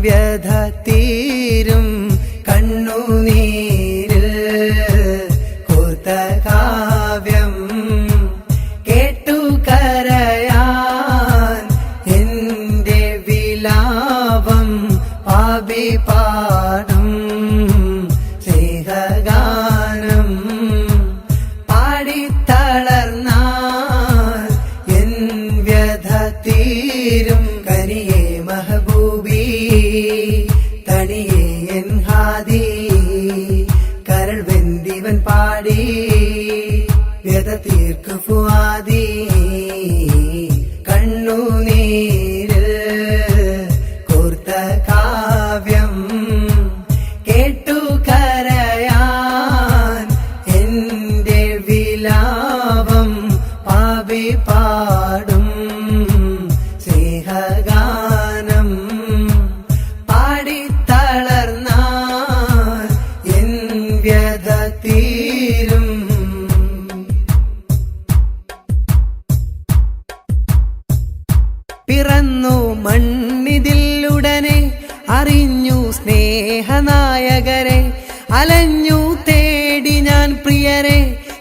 വ്യഥ തീരും കണ്ണുനീരിൽ കോർത്ത കാവ്യം കേട്ടു കരയാൻ എന്റെ വിലാപം പാപി പാടും സ്നേഹഗാനം പാടിത്തളർന്നാൽ എൻ വ്യഥ തീരും കനിയേ മഹബൂബി തണിയേ എൻ ഹാദി കരൾ വെന്തിവൻ പാടി വ്യഥ തീർക്കു ഫുആദി കണ്ണുനീരിൽ കോർത്ത കാവ്യം കേട്ടു കരയാൻ എന്റെ വിലാപം പാപി പാടും സ്നേഹഗാനം പാടിത്തളർന്നാൽ എൻ വ്യഥ തീരും. പിറന്നു മണ്ണിതിലുടനെ അറിഞ്ഞു സ്നേഹനായകരെ അലഞ്ഞു തേടി ഞാൻ പ്രിയരെ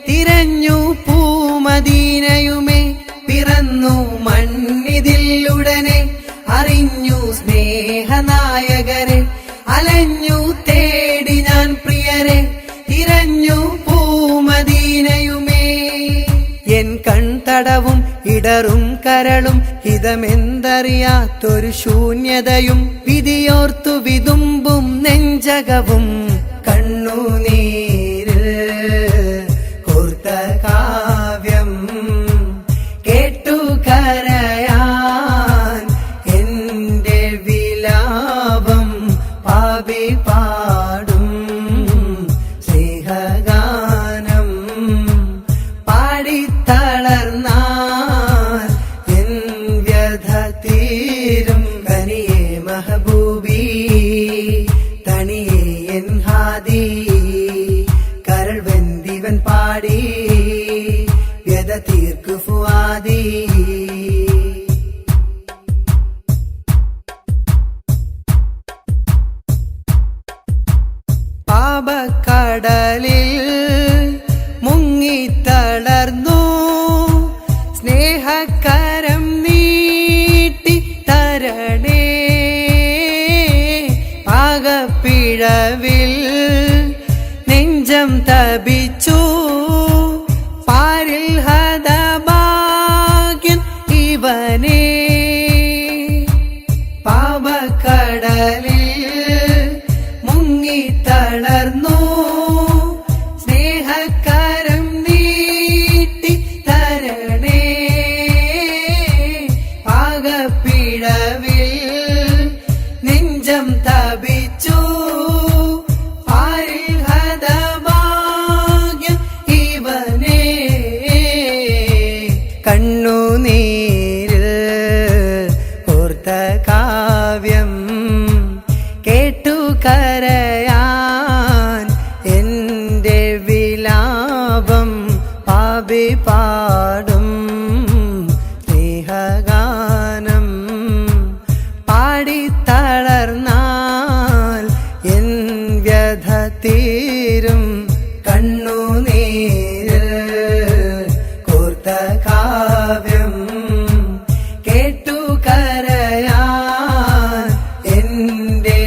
തിരഞ്ഞു പൂമദീനയുമേ. പിറന്നു മണ്ണിതിലുടനെ അറിഞ്ഞു സ്നേഹനായകരെ അലഞ്ഞു തേടി ഞാൻ പ്രിയരെ തിരഞ്ഞു പൂമദീനയുമേ. എൻ കൺതടവും ഇടറും കരളും ഹിതമെന്തറിയാത്തൊരു ശൂന്യതയും വിധിയോർത്തു വിതുമ്പും നെഞ്ചകവും കണ്ണുനീരിൽ കോർത്ത കാവ്യം കേട്ടു കരയാൻ എന്റെ വിലാപം പാപി പാടും സ്നേഹഗാനം പാടിത്തളർന്നാൽ എൻ വ്യഥ തീരും കനിയേ മഹബൂബി തണിയേ എൻ ഹാദി കരൾ വെന്തിവൻ പാടി വ്യഥ തീർക്കു ഫുആദി. പാപക്കടലിൽ മുങ്ങിത്തളർന്നു സ്നേഹകരം നീട്ടി തരണേ. പാകപ്പിഴവിൽ നെഞ്ചം തപിച്ചു പാരിൽ ഹതഭാഗ്യൻ ഇവനേ. പാപക്കടലിൽ മുങ്ങിത്തളർന്നു സ്നേഹകരം നീട്ടി തരണേ. പാകപ്പിഴവിൽ നെഞ്ചം തപിച്ചു പാരിൽ ഹതഭാഗ്യൻ ഇവനേ. കണ്ണുനീരിൽ കോർത്ത കാവ്യം കേട്ടു കരയാൻ എന്റെ വിലാപം പാപി പാടും സ്നേഹഗാനം പാടിത്തളർന്നാൽ എൻ വ്യഥ തീരും കണ്ണുനീരിൽ കോർത്ത കാവ്യം കേട്ടു കരയാൻ എന്റെ